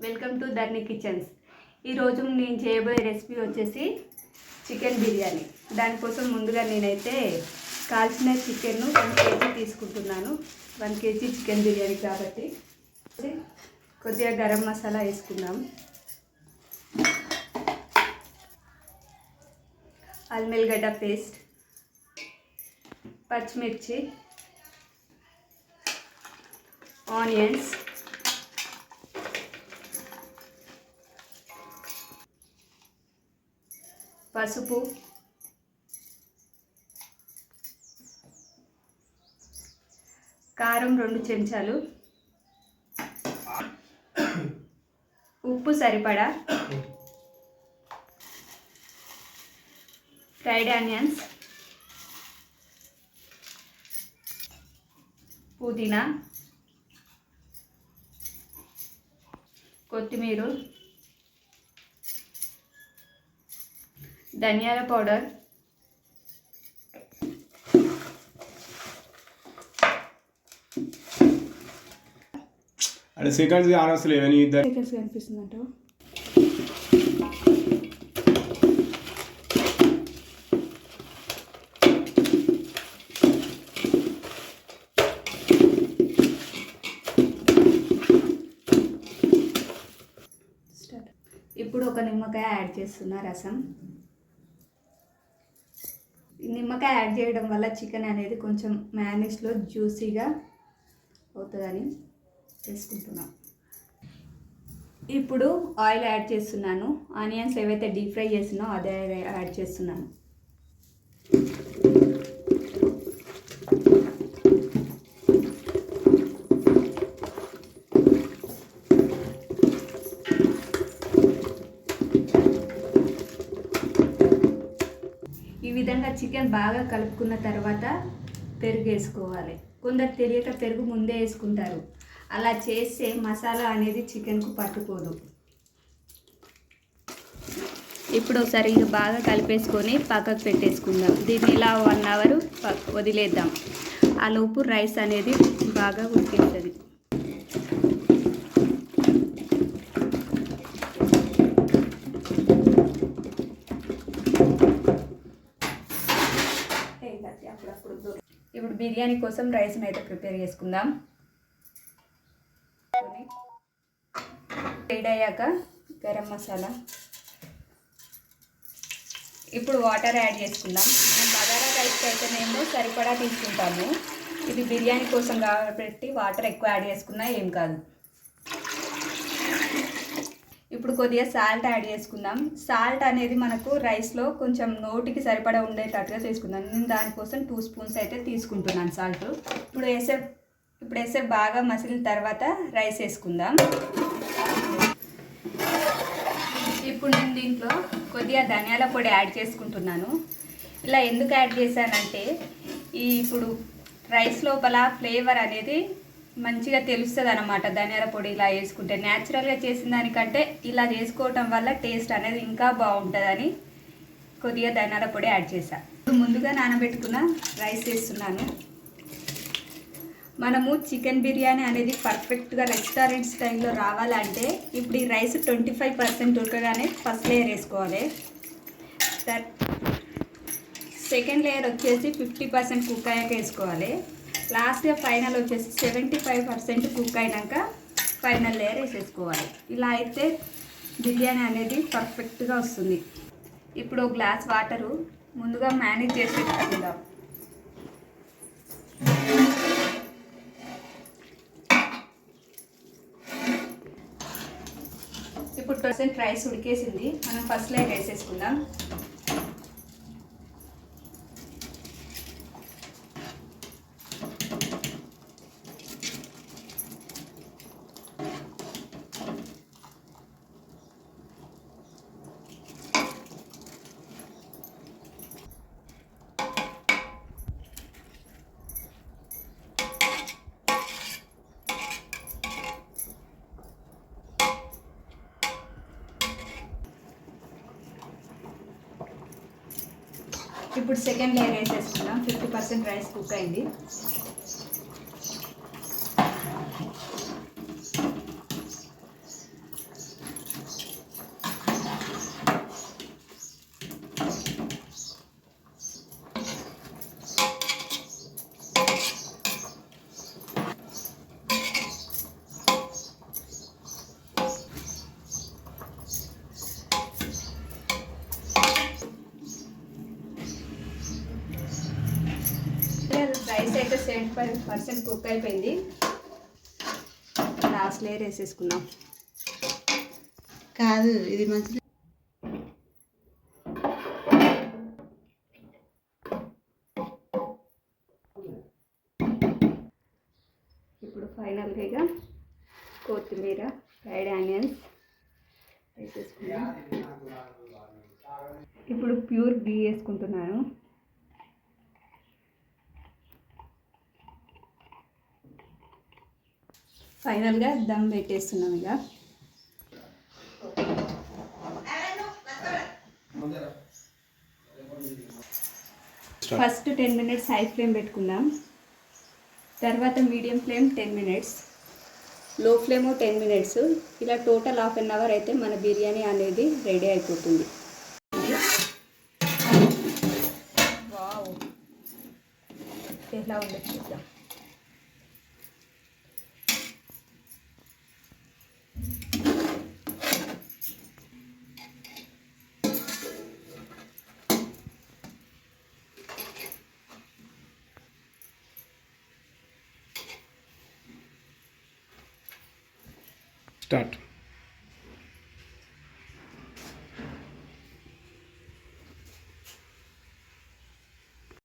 Welcome to ధర్ని kitchens. ఈరోజు నేను చేయబోయే రెసిపీ వచ్చేసి చికెన్ బిర్యానీ. దానికోసం ముందుగా నేనైతే కాల్చిన చికెన్ను 1 kg తీసుకుంటున్నాను. 1 kg చికెన్ బిర్యానీ కాబట్టి కొద్దిగా గరం మసాలా వేసుకుందాం. అల్లం వెల్లిగడ్డ పేస్ట్, పచ్చిమిర్చి, ఆనియన్స్, పసుపు, కారం 2 చెంచాలు, ఉప్పు సరిపడా, ఫ్రైడ్ ఆనియన్స్, పుదీనా, కొత్తిమీర, ధనియాల పౌడర్, అదే సెకండ్స్ ఆనవసరం నీ ఇద్దరు సెకండ్స్ కనిపిస్తుందంట. ఇప్పుడు ఒక నిమ్మకాయ యాడ్ చేస్తున్నా రసం. నిమ్మకాయ యాడ్ చేయడం వల్ల చికెన్ అనేది కొంచెం మ్యారినేట్స్లో జ్యూసీగా అవుతుందని వేసుకుంటున్నాం. ఇప్పుడు ఆయిల్ యాడ్ చేస్తున్నాను. ఆనియన్స్ ఏవైతే డీప్ ఫ్రై చేసినో అదే యాడ్ చేస్తున్నాను. ఈ విధంగా చికెన్ బాగా కలుపుకున్న తర్వాత పెరుగు వేసుకోవాలి. కొందరు తెలియక పెరుగు ముందే వేసుకుంటారు. అలా చేస్తే మసాలా అనేది చికెన్కు పట్టుకోదు. ఇప్పుడు ఒకసారి ఇది బాగా కలిపేసుకొని పక్కకు పెట్టేసుకుందాం. దీన్ని ఇలా 1 అవర్ వదిలేద్దాం. ఆ లోపు రైస్ అనేది బాగా ఉడికేస్తుంది. ఇప్పుడు బిర్యానీ కోసం రైస్ని అయితే ప్రిపేర్ చేసుకుందాం. వేడి అయ్యాక గరం మసాలా, ఇప్పుడు వాటర్ యాడ్ చేసుకుందాం. మనం బగారా రైస్కి అయితే మేము సరిపడా తీసుకుంటాము. ఇది బిర్యానీ కోసం కాబట్టి వాటర్ ఎక్కువ యాడ్ చేసుకున్నా ఏం కాదు. ఇప్పుడు కొద్దిగా సాల్ట్ యాడ్ చేసుకుందాం. సాల్ట్ అనేది మనకు రైస్లో కొంచెం నోటికి సరిపడా ఉండేటట్టుగా తీసుకుందాం. నేను దానికోసం 2 స్పూన్స్ అయితే తీసుకుంటున్నాను సాల్ట్. ఇప్పుడు వేసే బాగా మసిలిన తర్వాత రైస్ వేసుకుందాం. ఇప్పుడు నేను దీంట్లో కొద్దిగా ధనియాల పొడి యాడ్ చేసుకుంటున్నాను. ఇలా ఎందుకు యాడ్ చేశానంటే ఇప్పుడు రైస్ లోపల ఫ్లేవర్ అనేది మంచిగా తెలుస్తుంది అన్నమాట. ధనియాల పొడి ఇలా వేసుకుంటే న్యాచురల్గా చేసిన దానికంటే ఇలా చేసుకోవటం వల్ల టేస్ట్ అనేది ఇంకా బాగుంటుందని కొద్దిగా ధనియాల పొడి యాడ్ చేశాను. ఇప్పుడు ముందుగా నానబెట్టుకున్న రైస్ వేస్తున్నాను. మనము చికెన్ బిర్యానీ అనేది పర్ఫెక్ట్గా రెస్టారెంట్ స్టైల్లో రావాలంటే ఇప్పుడు ఈ రైస్ 25% ఉడకగానే ఫస్ట్ లేయర్ వేసుకోవాలి. సెకండ్ లేయర్ వచ్చేసి 50% కుక్ అయ్యాక వేసుకోవాలి. లాస్ట్గా ఫైనల్ వచ్చేసి 75% కుక్ అయినాక ఫైనల్ లేయర్ వేసేసుకోవాలి. ఇలా అయితే బిర్యానీ అనేది పర్ఫెక్ట్గా వస్తుంది. ఇప్పుడు ఒక గ్లాస్ వాటరు ముందుగా మేనేజ్ చేసి పెట్టుకుందాం. ఇప్పుడు 20% రైస్ ఉడికేసింది. మనం ఫస్ట్ లేయర్ వేసేసుకుందాం. ఇప్పుడు సెకండ్ లేయర్ వేసేసుకుందాం. 50% రైస్ కుక్ అయింది. 75% కుక్ అయిపోయింది. లాస్ట్ లేయర్ వేసేసుకున్నాం. కాదు ఇది మంచి ఇప్పుడు ఫైనల్గా కొత్తిమీర, ఫ్రైడ్ ఆనియన్స్ వేసేసుకున్నాం. ఇప్పుడు ప్యూర్ గీ వేసుకుంటున్నాను. ఫైనల్గా దమ్ పెట్టేస్తున్నాం. ఇక ఫస్ట్ 10 minutes హై ఫ్లేమ్ పెట్టుకుందాం. తర్వాత మీడియం ఫ్లేమ్ 10 minutes, లో ఫ్లేమ్ 10 minutes. ఇలా టోటల్ ½ an hour అయితే మన బిర్యానీ అనేది రెడీ అయిపోతుంది. వావ్, ఎలా ఉండదు చూద్దాం. స్టార్ట్.